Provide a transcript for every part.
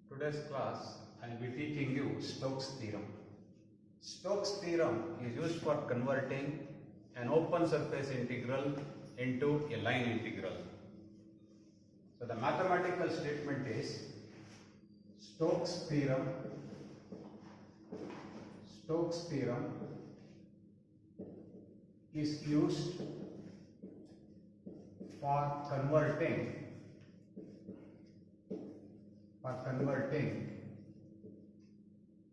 today's class I will be teaching you Stokes Theorem. Stokes Theorem is used for converting an open surface integral into a line integral. So the mathematical statement is Stokes Theorem is used for converting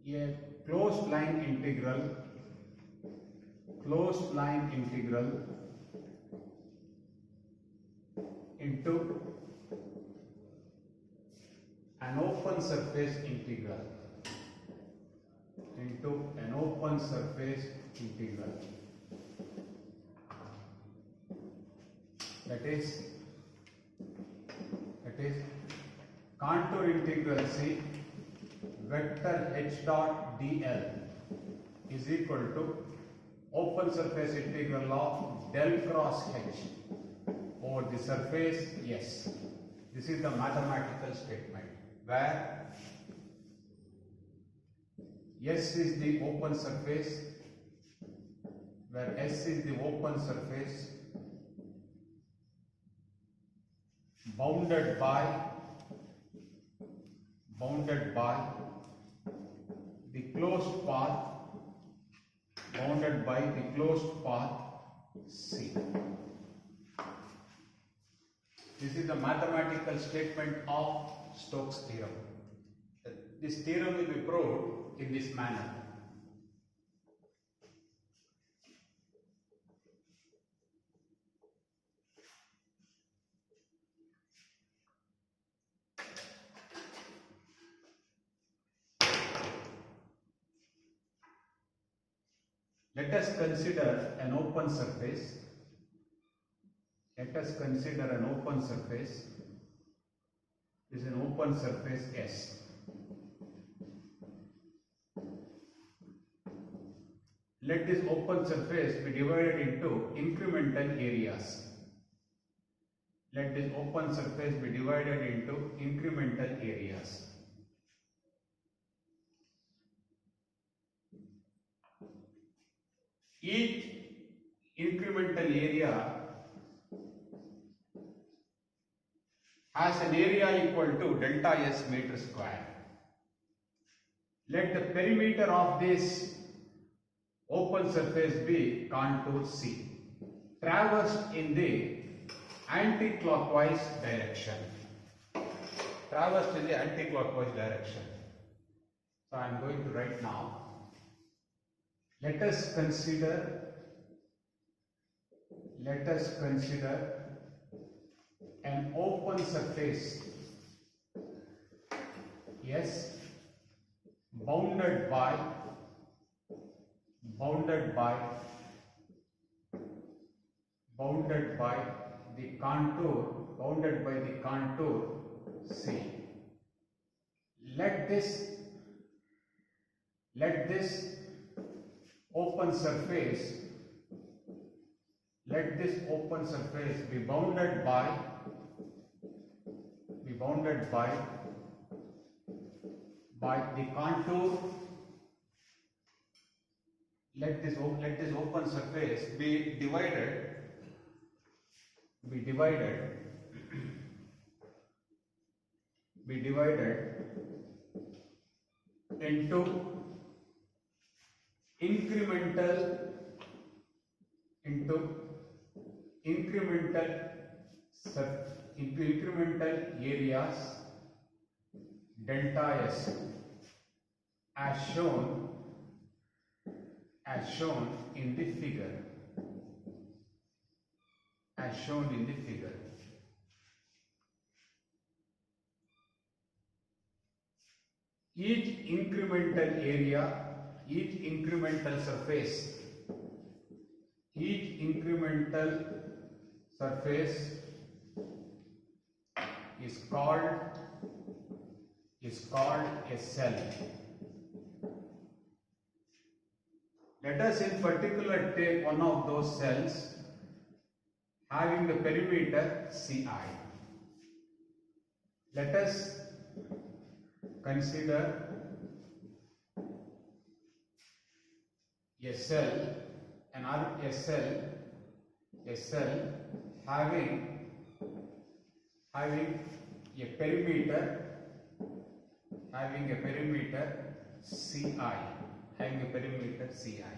a closed line integral into an open surface integral that is contour integral C vector h dot dl is equal to open surface integral of del cross h over the surface S. This is the mathematical statement where S is the open surface, bounded by the closed path C. This is the mathematical statement of Stokes theorem. This theorem will be proved in this manner. Let us consider an open surface. This is an open surface S. Let this open surface be divided into incremental areas. Each incremental area has an area equal to delta S meter square. Let the perimeter of this open surface be contour C, traversed in the anti-clockwise direction. So I am going to write now. Let us consider an open surface S bounded by the contour C. Let this open surface be bounded by the contour. Let this open surface be divided into incremental areas delta S as shown in the figure. Each incremental surface is called a cell. Let us in particular take one of those cells having the perimeter Ci. Let us consider a cell, a cell having a perimeter CI.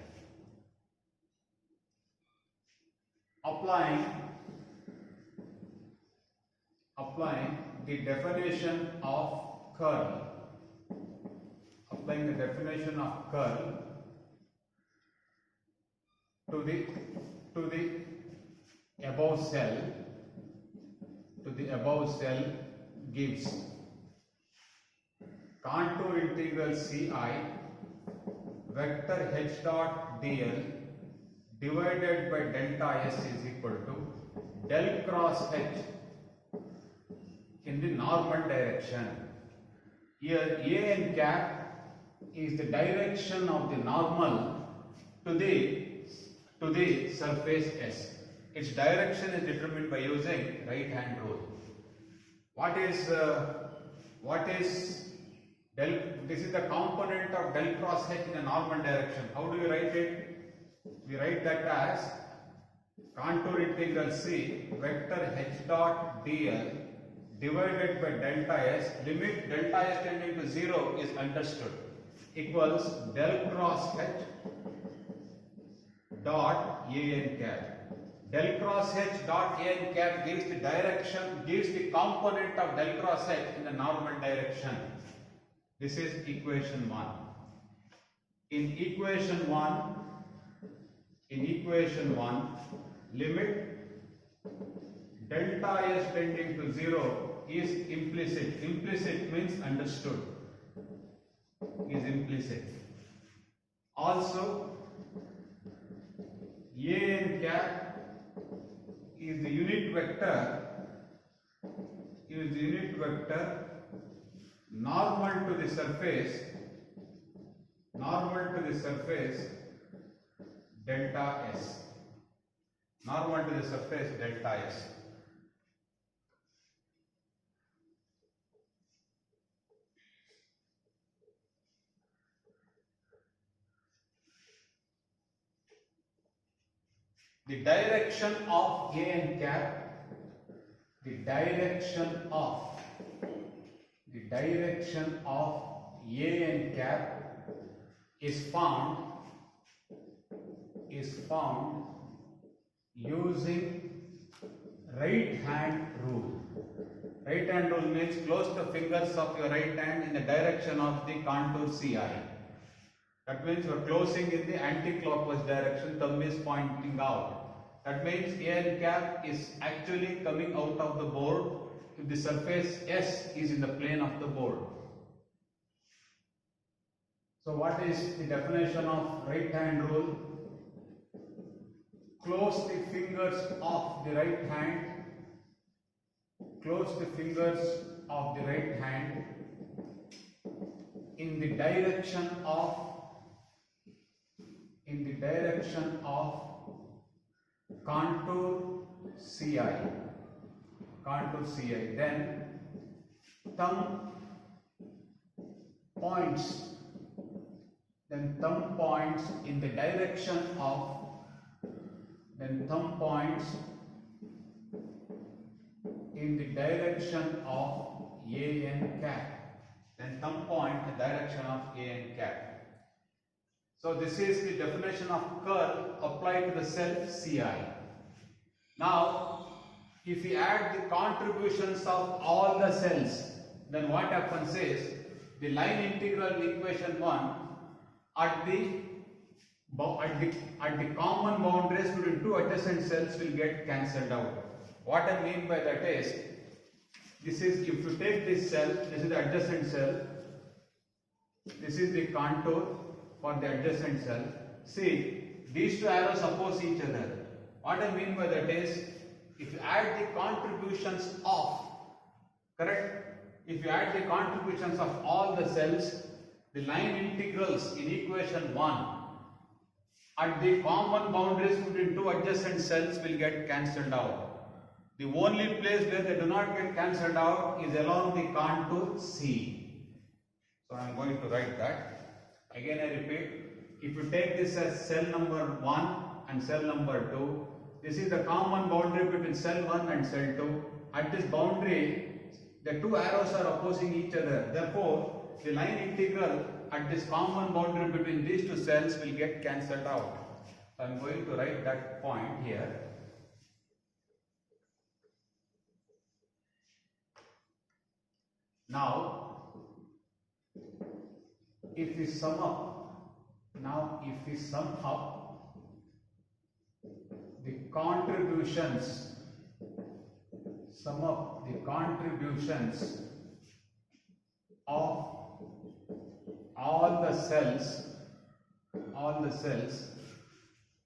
Applying the definition of curl. Applying the definition of curl to the above cell gives contour integral CI vector h dot dl divided by delta s is equal to del cross h in the normal direction. Here A and cap is the direction of the normal to the surface S. Its direction is determined by using right hand rule. This is the component of del cross h in a normal direction. How do you write it? We write that as contour integral C vector h dot dl divided by delta s, limit delta s tending to 0 is understood, equals del cross h dot an cap. Del cross h dot an cap gives the component of del cross h in the normal direction. This is equation 1. In equation 1, limit delta s tending to 0 is implicit. Implicit means understood. Is implicit. Also, an cap is the unit vector. Normal to the surface. Delta s. Normal to the surface delta s. The direction of an cap, the direction of an cap is found using right hand rule. Right hand rule means close the fingers of your right hand in the direction of the contour CI. That means you are closing in the anti-clockwise direction, thumb is pointing out. That means an cap is actually coming out of the board if the surface S is in the plane of the board. So what is the definition of right hand rule? Close the fingers of the right hand. Close the fingers of the right hand in the direction of contour CI. Then thumb points in the direction of an cap. So this is the definition of curl applied to the cell CI. Now, if we add the contributions of all the cells, then what happens is the line integral equation 1 at the common boundaries between two adjacent cells will get cancelled out. What I mean by that is, this is, if you take this cell, this is the adjacent cell, this is the contour for the adjacent cell. See, these two arrows oppose each other. What I mean by that is, if you add the contributions of, if you add the contributions of all the cells, the line integrals in equation 1 at the common boundaries between two adjacent cells will get cancelled out. The only place where they do not get cancelled out is along the contour C. So I am going to write that. Again I repeat, if you take this as cell number 1 and cell number 2, this is the common boundary between cell 1 and cell 2. At this boundary, the two arrows are opposing each other. Therefore, the line integral at this common boundary between these two cells will get cancelled out. So I am going to write that point here. Now, if we sum up the contributions, of all the cells,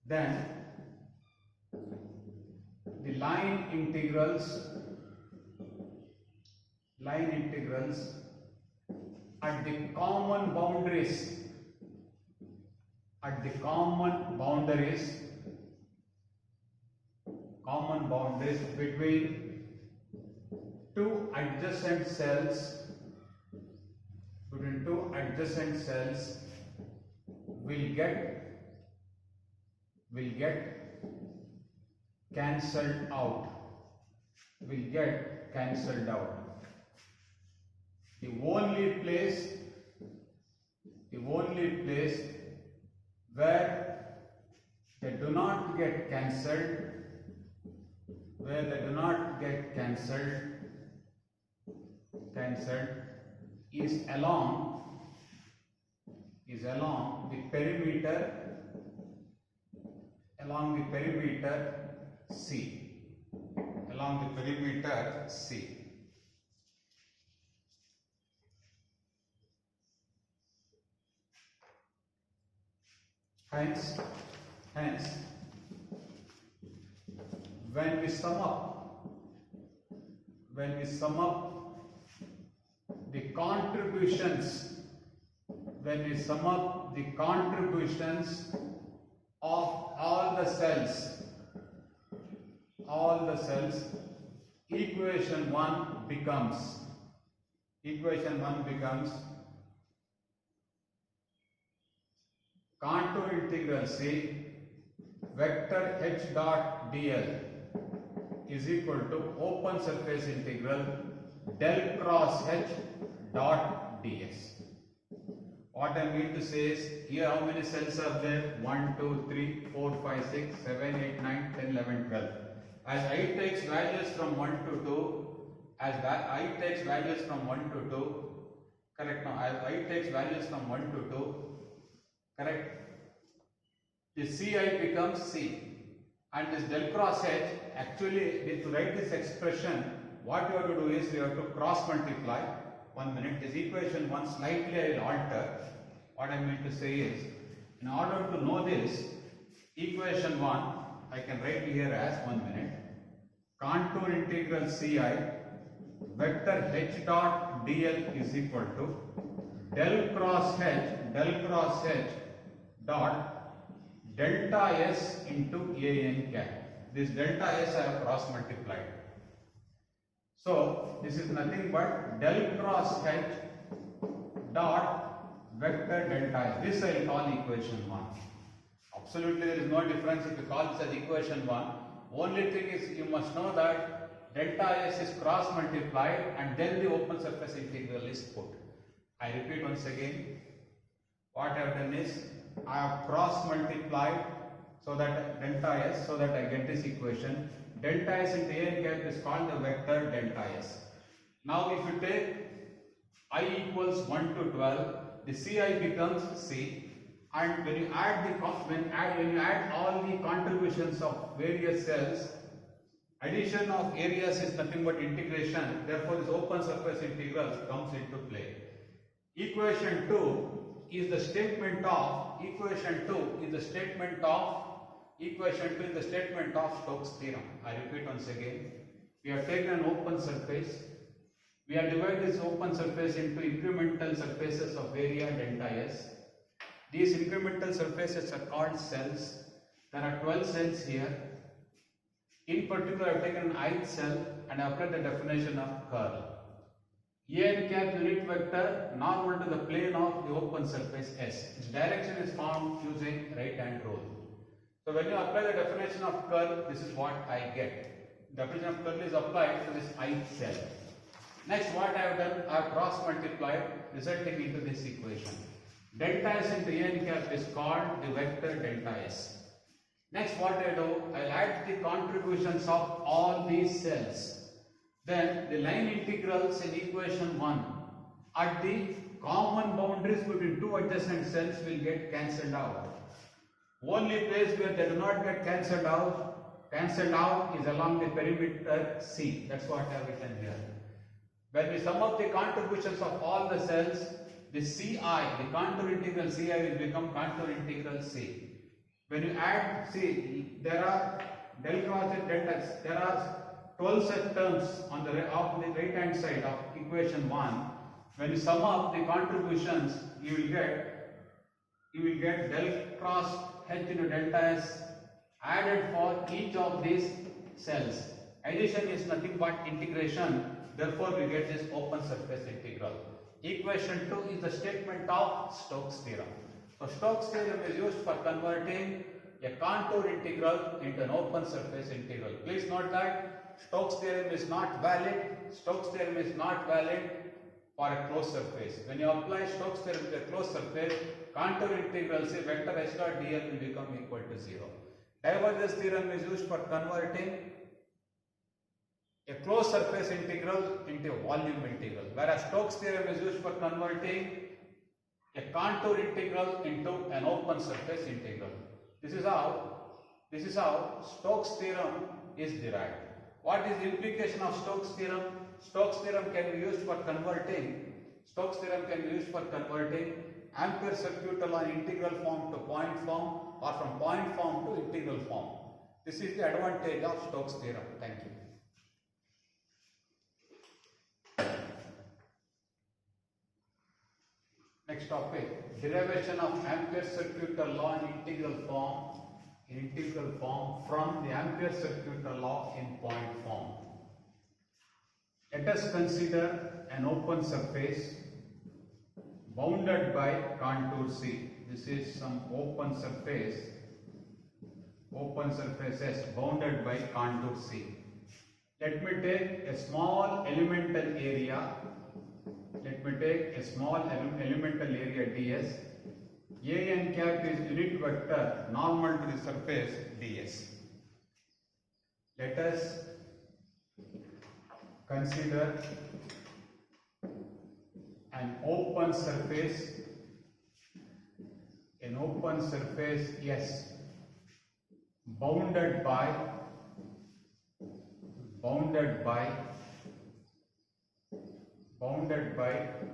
then the line integrals at the common boundaries between two adjacent cells will get cancelled out. The only place where they do not get cancelled is along the perimeter C. Hence, when we sum up the contributions of all the cells, equation 1 becomes contour integral C vector h dot dl is equal to open surface integral del cross h dot ds. What I mean to say is, here how many cells are there? 1, 2, 3, 4, 5, 6, 7, 8, 9, 10, 11, 12. As I takes values from 1 to 2, correct now, as I takes values from 1 to 2, correct, the Ci becomes C, and this del cross H, actually to write this expression, what you have to do is you have to cross multiply. 1 minute, this equation 1 slightly I will alter. What I mean to say is, in order to know this, equation 1 I can write here as 1 minute, contour integral Ci vector h dot dl is equal to del cross h dot delta s into an cap. This delta s I have cross multiplied. So this is nothing but del cross h dot vector delta s. This I will call equation 1. Absolutely there is no difference if you call this as equation 1. Only thing is you must know that delta s is cross multiplied and then the open surface integral is put. I repeat once again, what I have done is I have cross multiplied so that delta s, so that I get this equation. Delta s into an cap is called the vector delta s. Now if you take I equals 1 to 12, the Ci becomes C, and when you add all the contributions of various cells, addition of areas is nothing but integration. Therefore, this open surface integral comes into play. Equation 2 is the statement of Stokes theorem. I repeat once again. We have taken an open surface. We have divided this open surface into incremental surfaces of area delta s. These incremental surfaces are called cells. There are 12 cells here. In particular, I have taken an ith cell and I applied the definition of curl. n cap unit vector normal to the plane of the open surface S. Its direction is found using right hand rule. So when you apply the definition of curl, this is what I get. Definition of curl is applied to this ith cell. Next, what I have done, I have cross multiplied, resulting into this equation. Delta S into n cap is called the vector delta S. Next, what I do, I add the contributions of all these cells. Then the line integrals in equation 1 at the common boundaries between two adjacent cells will get cancelled out. Only place where they do not get cancelled out is along the perimeter C. That's what I have written here. When we sum up the contributions of all the cells, the Ci, the contour integral Ci will become contour integral C. When you add, see, there are del cross and delta x, there are 12 such terms on the right hand side of equation 1. When you sum up the contributions, you will get del cross h into delta s added for each of these cells. Addition is nothing but integration, therefore we get this open surface integral. Equation 2 is the statement of Stokes theorem. So Stokes theorem is used for converting a contour integral into an open surface integral. Please note that Stokes theorem is not valid. Stokes theorem is not valid for a closed surface. When you apply Stokes theorem to a closed surface, contour integral say vector h dot dl will become equal to 0. Divergence theorem is used for converting a closed surface integral into a volume integral, whereas Stokes theorem is used for converting a contour integral into an open surface integral. This is how Stokes theorem is derived. What is the implication of Stokes theorem? Stokes theorem can be used for converting Ampere circuit law in integral form to point form, or from point form to integral form. This is the advantage of Stokes theorem. Thank you. Next topic, derivation of Ampere circuit law in integral form from the Ampere circuit law in point form. Let us consider an open surface bounded by contour C. This is some open surface S bounded by contour C. Let me take a small elemental area. ds. An cap is unit vector normal to the surface ds. Let us consider an open surface S bounded by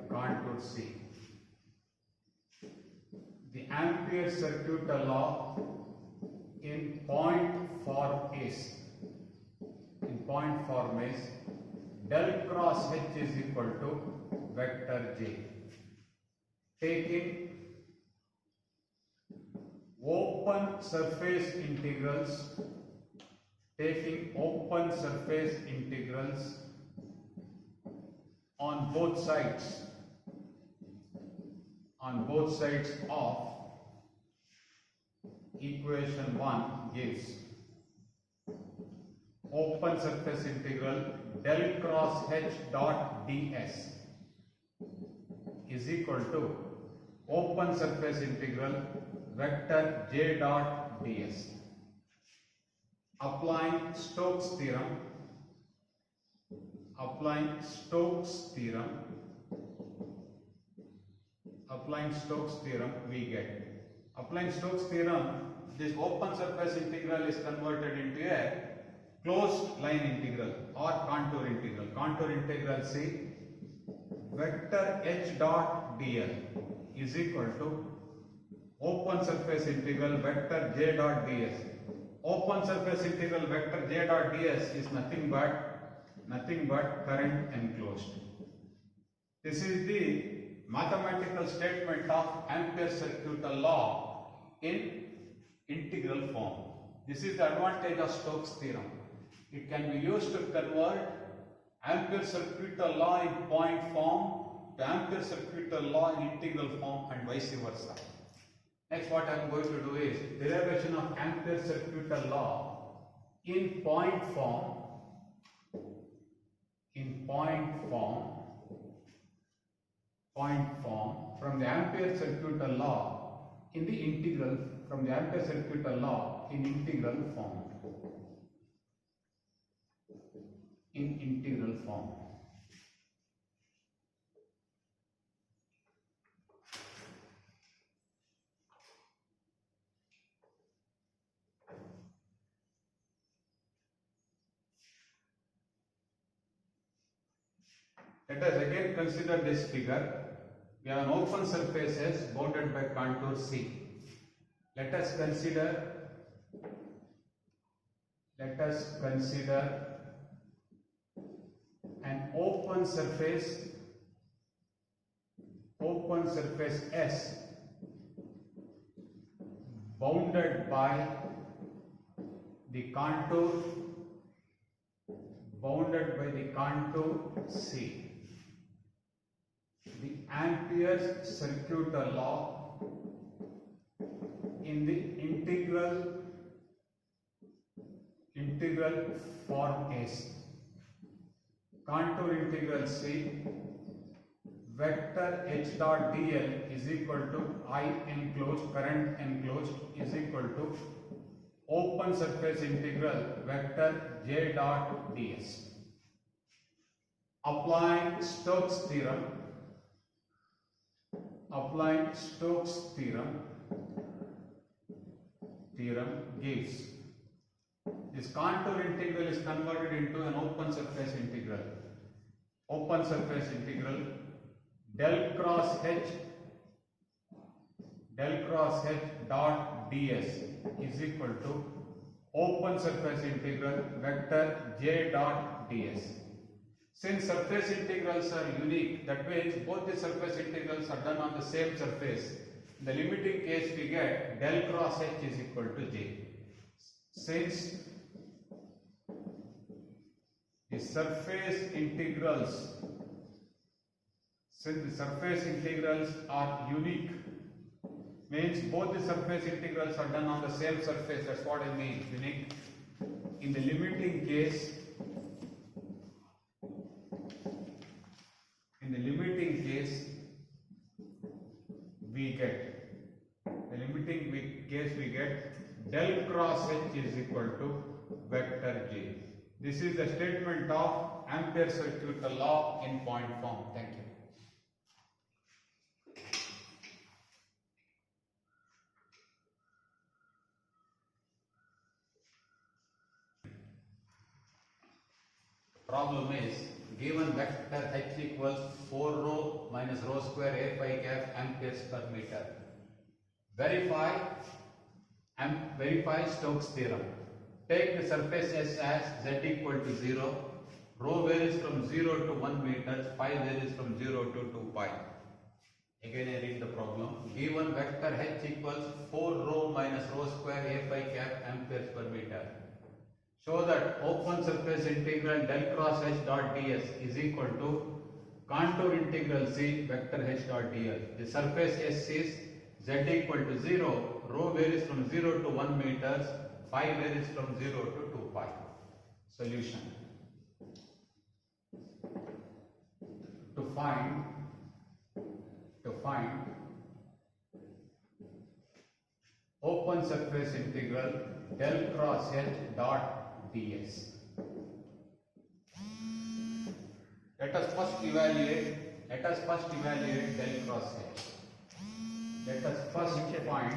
contour C. The Ampere circuit law in point form is del cross H is equal to vector J. Taking open surface integrals on both sides of equation 1 gives open surface integral del cross H dot ds is equal to open surface integral vector J dot ds. Applying Stokes theorem, we get. Applying Stokes theorem, this open surface integral is converted into a closed line integral or contour integral. Contour integral C vector H dot dl is equal to open surface integral vector J dot ds. Open surface integral vector J dot ds is nothing but current enclosed. This is the mathematical statement of Ampere circuit law in integral form. This is the advantage of Stokes theorem. It can be used to convert Ampere Circuit Law in point form to Ampere Circuit Law in integral form and vice versa. Next, what I am going to do is derivation of Ampere Circuit Law in point form. From the Ampere Circuit Law in the integral, from the Ampere Circuit Law in integral form. Let us again consider this figure. We have an open surface S bounded by contour C. Let us consider an open surface S bounded by the contour C. The Ampere Circuit Law in the integral form is contour integral C vector H dot dl is equal to I enclosed, current enclosed, is equal to open surface integral vector J dot ds. Applying Stokes theorem gives this contour integral is converted into an open surface integral. Del cross H dot ds is equal to open surface integral vector J dot ds. Since surface integrals are unique, that means both the surface integrals are done on the same surface. In the limiting case, we get del cross H is equal to J. Since the surface integrals are unique, means both the surface integrals are done on the same surface. That's what I mean, unique. In the limiting case, we get del cross H is equal to vector J. This is the statement of Ampere Circuit Law in point form. Thank you. Problem is, given vector H equals 4 rho minus rho square A phi cap amperes per meter. Verify Stokes theorem. Take the surface S as Z equal to 0. Rho varies from 0 to 1 meters, phi varies from 0 to 2 pi. Again I read the problem. Given vector H equals 4 rho minus rho square A phi cap amperes per meter. Show that open surface integral del cross H dot ds is equal to contour integral C vector H dot dl. The surface S is Z equal to 0, rho varies from 0 to 1 meters, phi varies from 0 to 2 pi. Solution. To find open surface integral del cross H dot ds. Let us first evaluate del cross H. Let us first find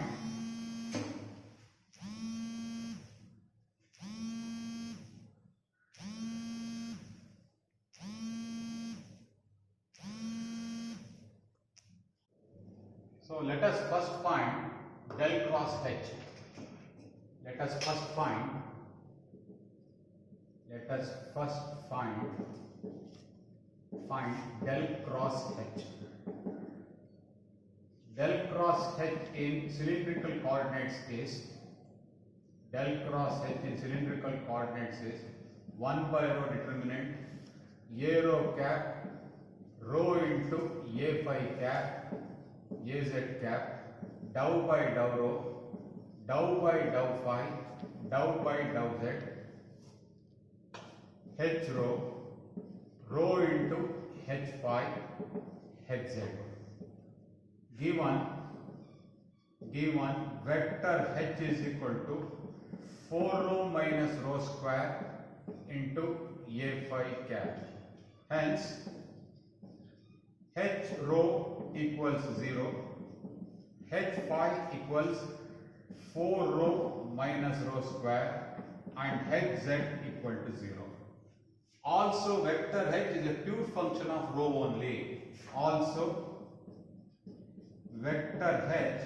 let us first find del cross H. Let us first find del cross H. Del cross H in cylindrical coordinates is 1 by rho determinant A rho cap, rho into A phi cap, AZ cap, dou by dou rho, dou by dou phi, dou by dou z, H rho, rho into H phi, H z. Given vector H is equal to 4 rho minus rho square into A phi cap. Hence, H rho equals 0, H phi equals 4 rho minus rho square and Hz equal to 0. Also, vector H is a pure function of rho only. Also, vector H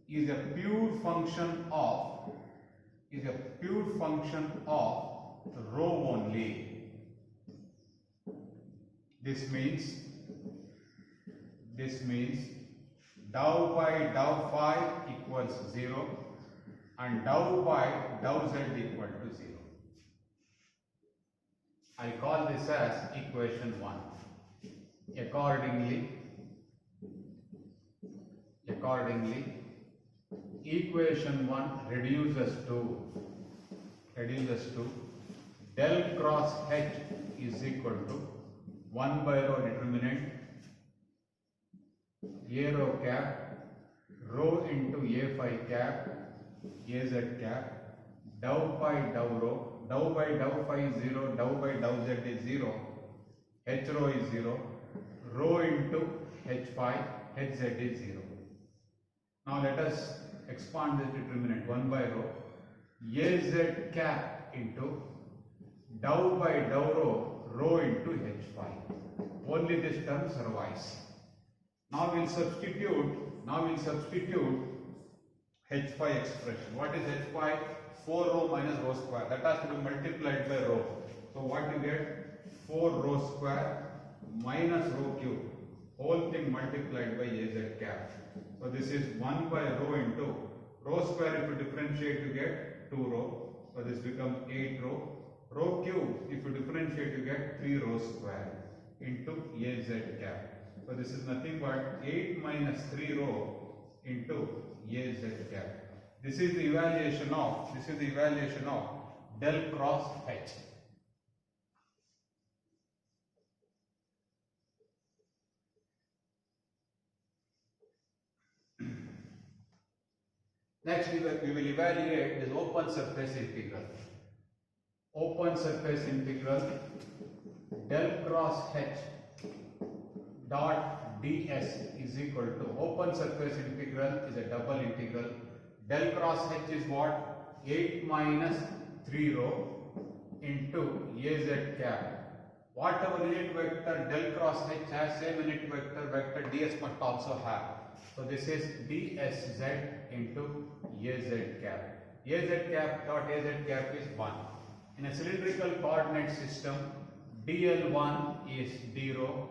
is a pure function of rho only. This means dou by dou phi equals 0 and dou by dou z equal to 0. I call this as equation 1. Accordingly, equation 1 reduces to del cross H is equal to 1 by rho determinant A rho cap, rho into A phi cap, AZ cap, dou by dou rho, dou by dou phi is 0, dou by dou z is 0, H rho is 0, rho into H phi, Hz is 0. Now let us expand this determinant 1 by rho, AZ cap into dou by dou rho, rho into H phi. Only this term survives. Now we'll substitute H phi expression. What is H phi? 4 rho minus rho square. That has to be multiplied by rho. So what you get? 4 rho square minus rho cube. Whole thing multiplied by AZ cap. So this is 1 by rho into rho square. If you differentiate, you get 2 rho. So this becomes 8 rho. Rho cube, if you differentiate, you get 3 rho square into AZ cap. So this is nothing but 8 minus 3 rho into AZ cap. This is the evaluation of del cross H. Next we will evaluate this open surface integral. Open surface integral del cross H dot ds is equal to, open surface integral is a double integral. Del cross H is what? 8 minus 3 rho into AZ cap. Whatever unit vector del cross H has, same unit vector ds must also have. So this is dsz into AZ cap. AZ cap dot AZ cap is 1. In a cylindrical coordinate system, dl1 is d rho,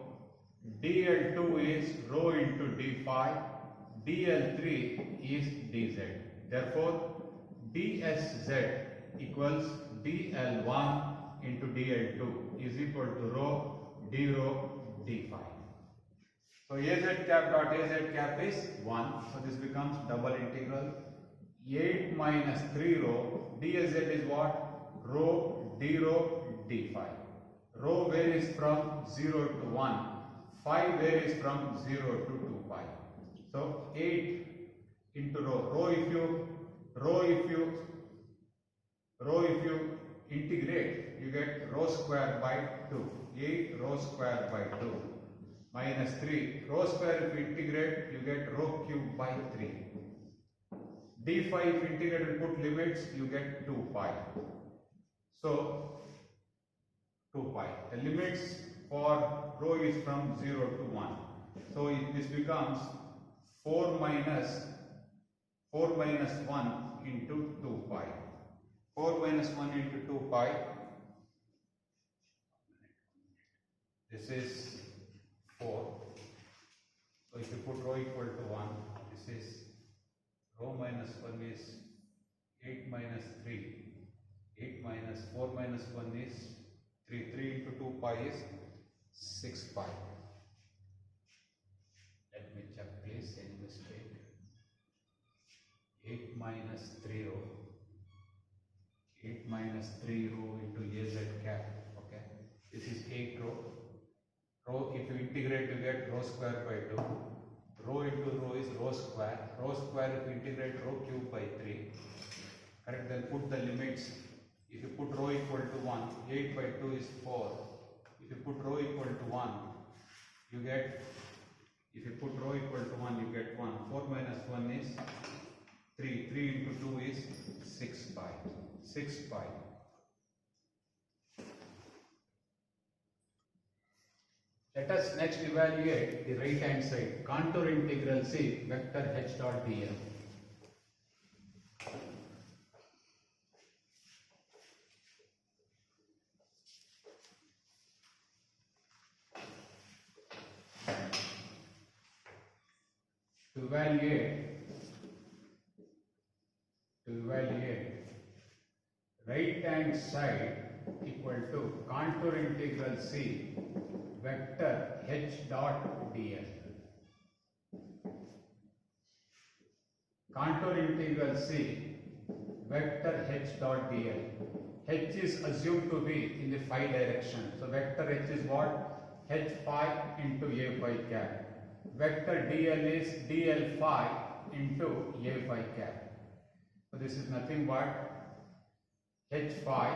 dl2 is rho into d phi, dl3 is dz. Therefore, dsz equals dl1 into dl2 is equal to rho d phi. So AZ cap dot AZ cap is 1. So this becomes double integral 8 minus 3 rho dz is what? Rho d phi. Rho varies from 0 to 1. Phi varies from 0 to 2 pi. So 8 into rho. Rho if you integrate, you get rho square by 2. 8 rho square by 2 minus 3. Rho square if you integrate, you get rho cube by 3. D phi if you integrate and put limits, you get 2 pi. So 2 pi. The limits for rho is from 0 to 1. So this becomes 4 minus 1 into 2 pi. 4 minus 1 into 2 pi. This is 4. So if you put rho equal to 1, this is rho minus 1 is 8 minus 3. 8 minus 4 minus 1 is 3. 3 into 2 pi is 6 pi. Let me check please, any mistake. 8 minus 3 rho. 8 minus 3 rho into AZ cap. Okay. This is 8 rho. Rho, if you integrate, you get rho square by 2. Rho into rho is rho square. Rho square, if you integrate rho cube by 3. Correct, then put the limits. If you put rho equal to 1, 8 by 2 is 4. If you put rho equal to 1, you get, if you put rho equal to 1, you get 1. 4 minus 1 is 3. 3 into 2 is 6 pi. 6 pi. Let us next evaluate the right hand side. Contour integral C vector h dot dl. To evaluate right hand side equal to contour integral C vector h dot dl. Contour integral C vector h dot dl. H is assumed to be in the phi direction. So vector h is what? H phi into a phi cap. Vector dl is dl phi into a phi cap. So this is nothing but h phi.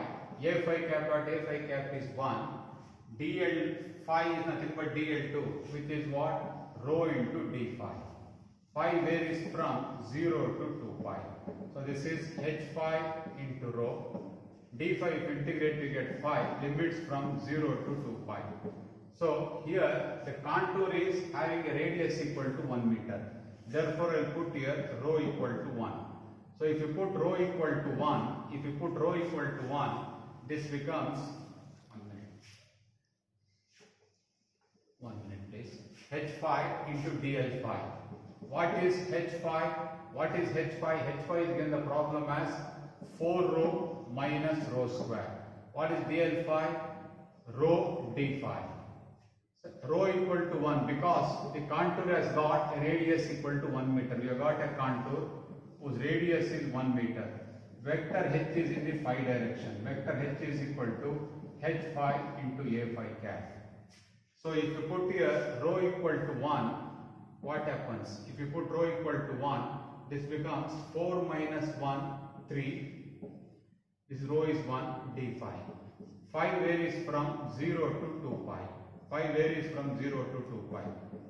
A phi cap dot a phi cap is 1. dl phi is nothing but dl2, which is what? Rho into d phi. Phi varies from 0 to 2 pi. So this is h phi into rho. D phi, if integrate, we get phi, limits from 0 to 2 pi. So here the contour is having a radius equal to 1 meter. Therefore I will put here rho equal to 1. So if you put rho equal to 1, this becomes 1 minute please. H phi into dl phi. What is h phi? What is h phi? H phi is given the problem as 4 rho minus rho square. What is dl phi? Rho d phi. So, rho equal to 1 because the contour has got a radius equal to 1 meter. We have got a contour whose radius is 1 meter. Vector h is in the phi direction. Vector h is equal to h phi into a phi cap. So if you put here rho equal to 1, what happens? If you put rho equal to 1, this becomes 4 minus 1, 3. This rho is 1 d phi. Phi varies from 0 to 2 pi. Phi varies from 0 to 2 pi.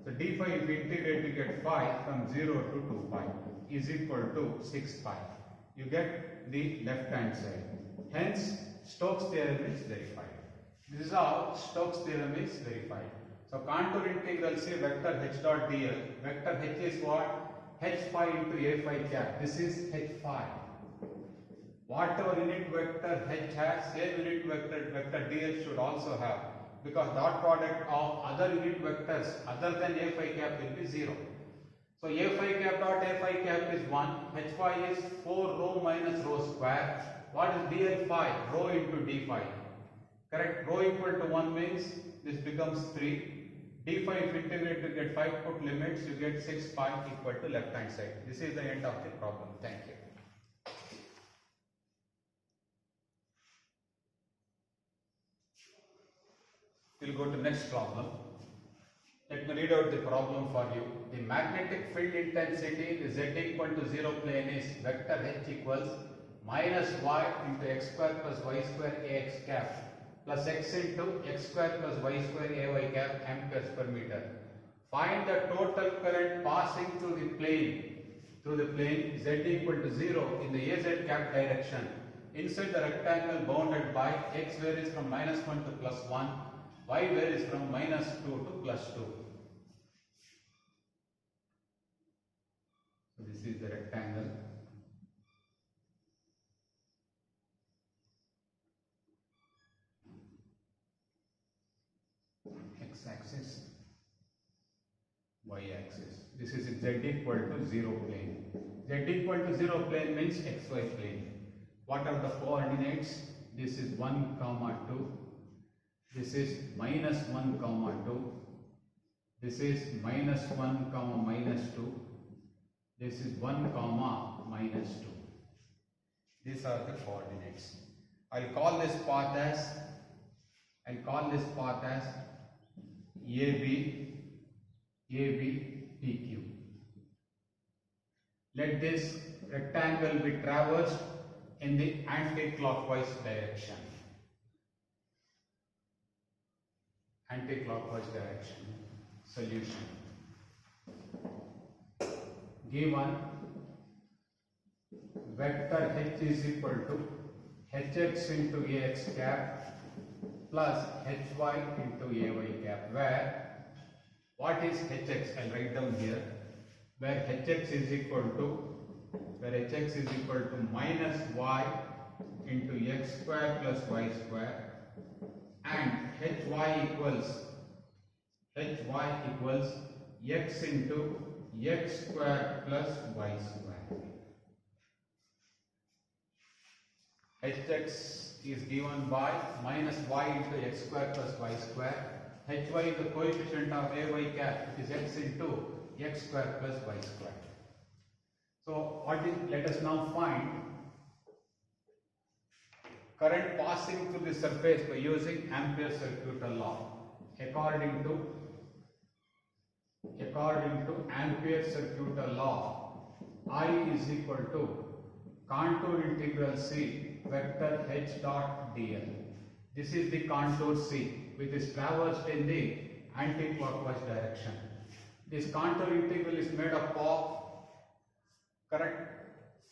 So d phi, if you integrate, you get phi from 0 to 2 pi is equal to 6 pi. You get the left hand side. Hence, Stokes theorem is verified. This is how Stokes theorem is verified. So contour integral C vector h dot dl. Vector h is what? H phi into a phi cap. This is h phi. Whatever unit vector h has, same unit vector dl should also have, because dot product of other unit vectors other than a phi cap will be 0. So a phi cap dot a phi cap is 1. H phi is 4 rho minus rho square. What is dl phi? Rho into d phi. Correct? Rho equal to 1 means this becomes 3. D phi, if integrate, you get 5, put limits, you get 6 pi equal to left hand side. This is the end of the problem. Thank you. We'll go to next problem. Let me read out the problem for you. The magnetic field intensity in the z equal to 0 plane is vector h equals minus y into x square plus y square ax cap plus x into x square plus y square ay cap amperes per meter. Find the total current passing through the plane z equal to 0 in the az cap direction inside the rectangle bounded by x varies from minus 1 to plus 1, y varies from minus 2 to plus 2. So this is the rectangle. X-axis, Y-axis. This is z equal to 0 plane. Z equal to 0 plane means xy plane. What are the coordinates? This is 1, 2. This is minus 1 comma 2. This is minus 1 comma minus 2. This is 1 comma minus 2. These are the coordinates. I'll call this path as AB, PQ. Let this rectangle be traversed in the anti-clockwise direction. Anti-clockwise direction. Solution. Given vector H is equal to Hx into Ax cap plus Hy into Ay cap, where what is Hx? I'll write down here, where Hx is equal to minus y into x square plus y square, and Hy equals x into x square plus y square. Hx is given by minus y into x square plus y square. Hy is the coefficient of Ay cap, which is x into x square plus y square. So let us now find current passing through the surface by using Ampere Circuit Law. According to Ampere Circuit Law, I is equal to contour integral C vector H dot dl. This is the contour C, which is traversed in the anti-clockwise direction. This contour integral is made up of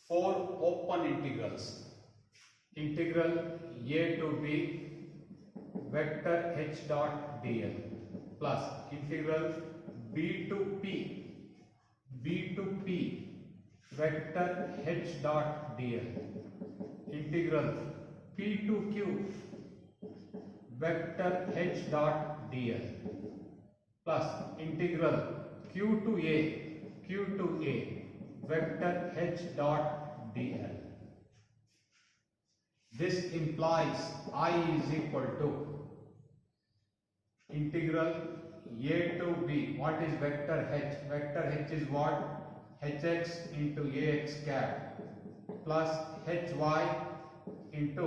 4 open integrals. Integral A to B vector H dot dl plus integral B to P vector H dot dl, integral P to Q vector H dot dl plus integral Q to A vector H dot dl. This implies I is equal to integral A to B. What is vector H? Vector H is what? Hx into Ax cap plus Hy into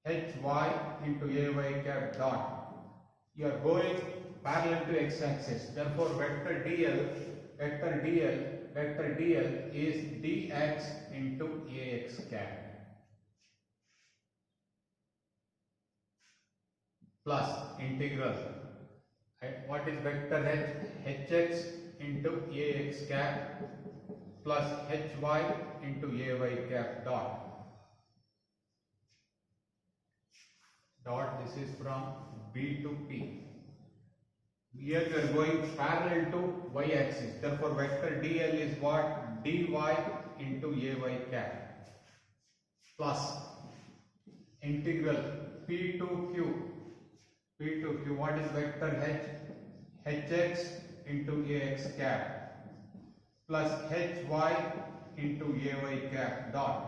Ay cap dot. You are going parallel to x-axis. Therefore, vector dl is dx into Ax cap plus integral. What is vector H? Hx into Ax cap plus Hy into Ay cap dot. This is from B to P. Here we are going parallel to y-axis. Therefore, vector dl is what? Dy into Ay cap plus integral P to Q. What is vector H? Hx into Ax cap plus Hy into Ay cap dot.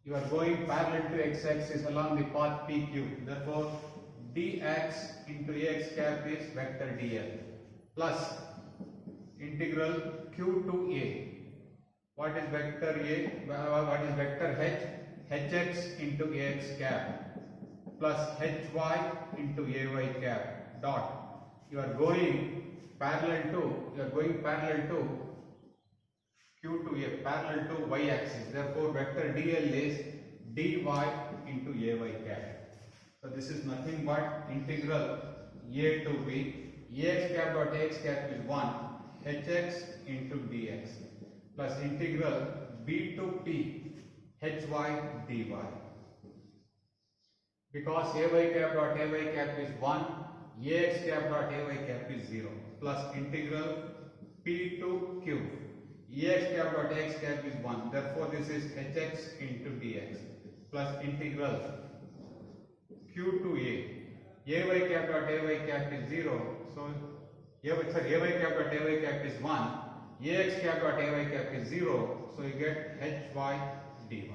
You are going parallel to x-axis along the path PQ. Therefore, dx into Ax cap is vector dl plus integral Q to A. What is vector A? What is vector H? Hx into Ax cap plus Hy into Ay cap dot. You are going parallel to Q to A, parallel to y-axis. Therefore, vector dl is dy into Ay cap. So this is nothing but integral A to B. Ax cap dot Ax cap is 1. Hx into dx plus integral B to P Hy dy. Because Ay cap dot Ay cap is 1, Ax cap dot Ay cap is 0 plus integral P to Q. Ax cap dot Ax cap is 1. Therefore, this is Hx into dx plus integral Q to A. Ay cap dot Ay cap is 0. So, Ay cap dot Ay cap is 1. Ax cap dot Ay cap is 0. So, you get Hy dy.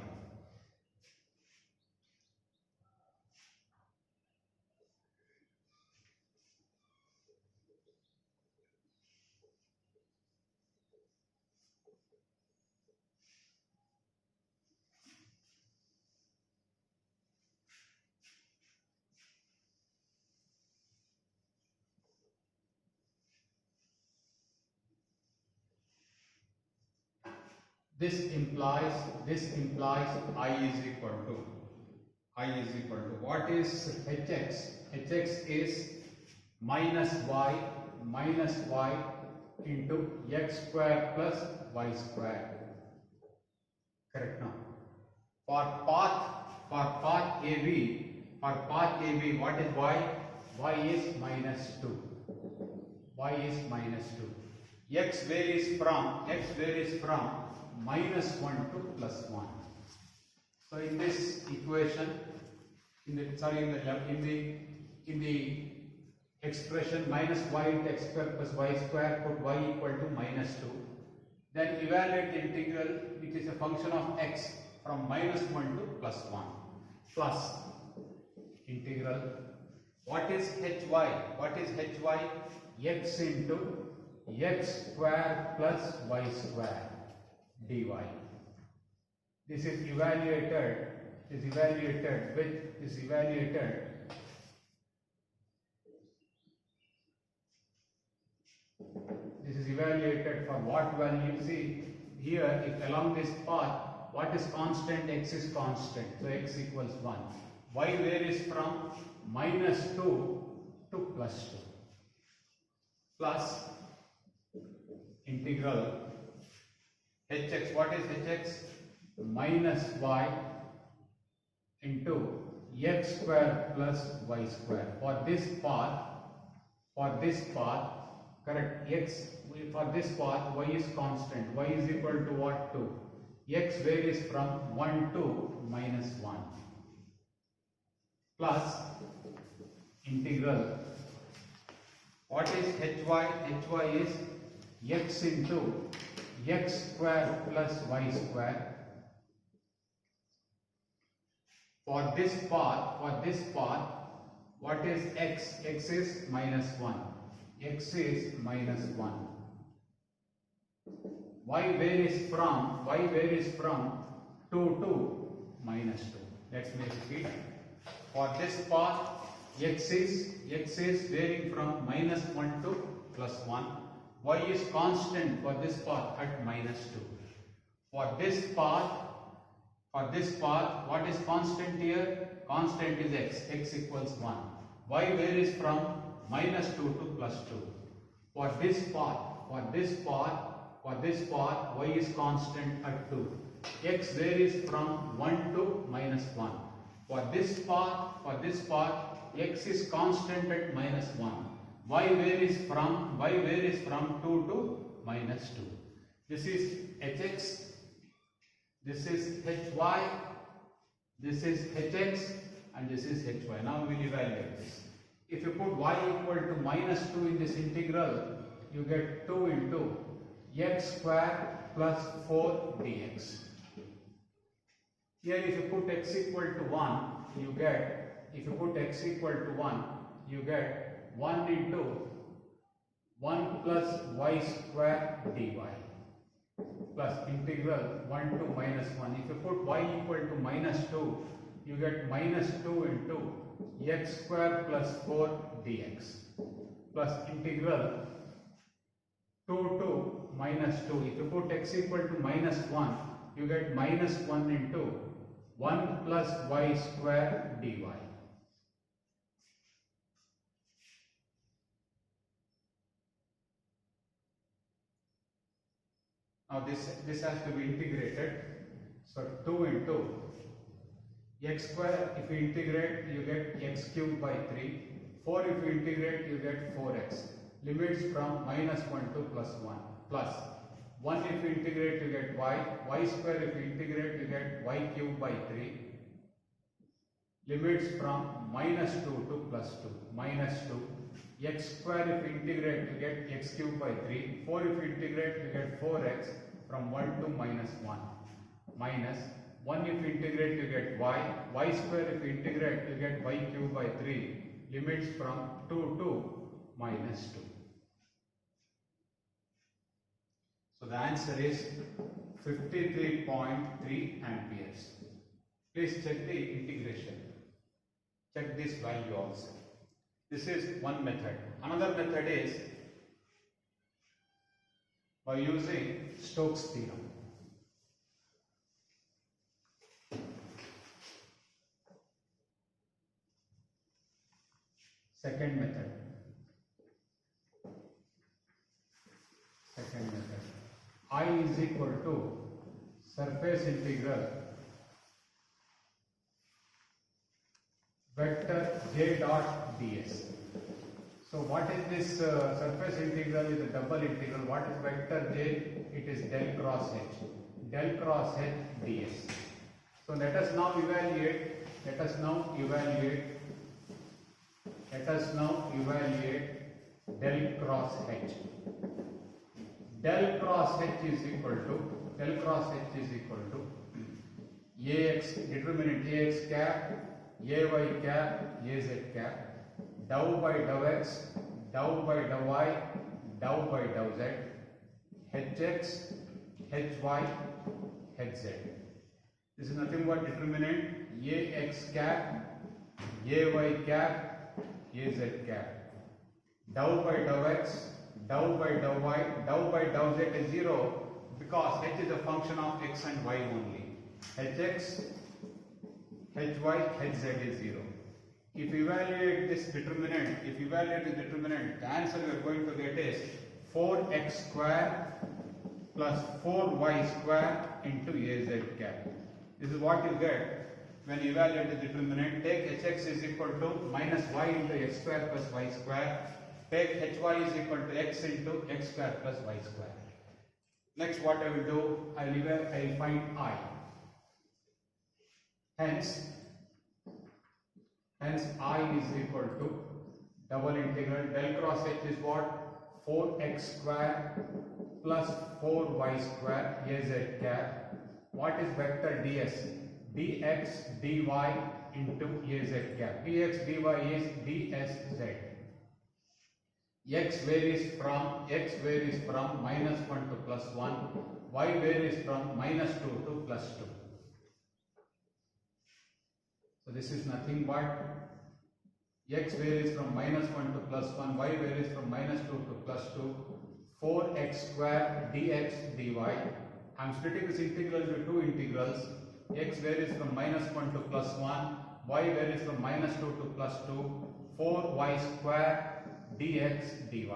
This implies I is equal to what is hx? Hx is minus y into x square plus y square. Correct now. For path AB, what is y? Y is minus 2. X varies from minus 1 to plus 1. So in this equation, in the expression minus y into x square plus y square, put y equal to minus 2. Then evaluate the integral, which is a function of x, from minus 1 to plus 1. Plus integral. What is hy? X into x square plus y square dy. This is evaluated for what value? See here, if along this path, what is constant? X is constant, so x equals 1. Y varies from minus 2 to plus 2. Plus integral hx. What is hx? Minus y into x square plus y square. For this path, correct, for this path y is constant. Y is equal to what? 2. X varies from 1 to minus 1. Plus integral. What is hy? Hy is x into x square plus y square. For this path, what is x? X is minus 1. Y varies from 2 to minus 2. Let's make it. For this path, x is varying from minus 1 to plus 1. Y is constant for this path at minus 2. For this path, what is constant here? Constant is x equals 1. Y varies from minus 2 to plus 2. For this path, y is constant at 2. X varies from 1 to minus 1. For this path, x is constant at minus 1. Y varies from 2 to minus 2. This is hx. This is hy, this is hx, and this is hy. Now we will evaluate this. If you put y equal to minus 2 in this integral, you get 2 into x square plus 4 dx. Here if you put x equal to 1, you get, you get 1 into 1 plus y square dy. Plus integral 1 to minus 1. If you put y equal to minus 2, you get minus 2 into x square plus 4 dx. Plus integral 2 to minus 2. If you put x equal to minus 1, you get minus 1 into 1 plus y square dy. Now this has to be integrated. So 2 into x square, if you integrate, you get x cubed by 3. 4 if you integrate, you get 4x. Limits from minus 1 to plus 1. Plus 1 if you integrate, you get y. Y square if you integrate, you get y cubed by 3. Limits from minus 2 to plus 2. Minus 2. X square if you integrate, you get x cubed by 3. 4 if you integrate, you get 4x from 1 to minus 1. Minus 1 if you integrate, you get y. Y square if you integrate, you get y cubed by 3. Limits from 2 to minus 2. So the answer is 53.3 amperes. Please check the integration. Check this value also. This is one method. Another method is by using Stokes theorem. Second method. I is equal to surface integral vector j dot ds. So what is this surface integral? Is a double integral. What is vector j? It is del cross h. Del cross h ds. So let us now evaluate del cross h. Del cross h is equal to ax, determinant ax cap, ay cap, az cap, dou by dou x, dou by dou y, dou by dou z, hx, hy, hz. This is nothing but determinant ax cap, ay cap, az cap. Dou by dou x, dou by dou y, dou by dou z is 0 because h is a function of x and y only. Hx, hy, hz is 0. If you evaluate this determinant, the answer we are going to get is 4x square plus 4y square into az cap. This is what you get when you evaluate the determinant. Take hx is equal to minus y into x square plus y square. Take hy is equal to x into x square plus y square. Next, what I will do, I will find I. Hence I is equal to double integral del cross h is what? 4x square plus 4y square az cap. What is vector ds? Dx dy into az cap. Dx dy is dsz. X varies from minus 1 to plus 1, y varies from minus 2 to plus 2. So this is nothing but x varies from minus 1 to plus 1, y varies from minus 2 to plus 2, 4x square dx dy. I am splitting this integral into two integrals. X varies from minus 1 to plus 1, y varies from minus 2 to plus 2, 4y square dx dy.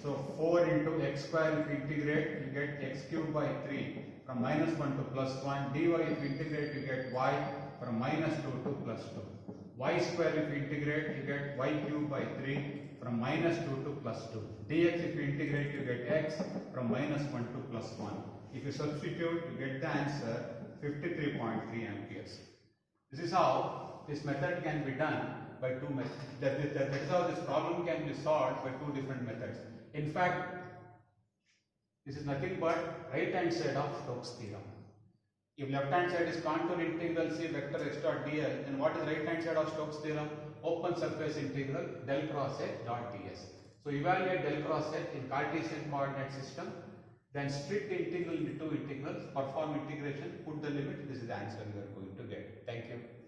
So 4 into x square, if you integrate, you get x cubed by 3 from minus 1 to plus 1. Dy, if you integrate, you get y from minus 2 to plus 2. Y square, if you integrate, you get y cubed by 3 from minus 2 to plus 2. Dx, if you integrate, you get x from minus 1 to plus 1. If you substitute, you get the answer 53.3 amperes. This is how this method can be done by two methods. That is how this problem can be solved by two different methods. In fact, this is nothing but right hand side of Stokes theorem. If left hand side is contour integral c vector h dot dl, then what is right hand side of Stokes theorem? Open surface integral del cross h dot ds. So evaluate del cross h in Cartesian coordinate system, then split the integral into two integrals, perform integration, put the limit. This is the answer you are going to get. Thank you.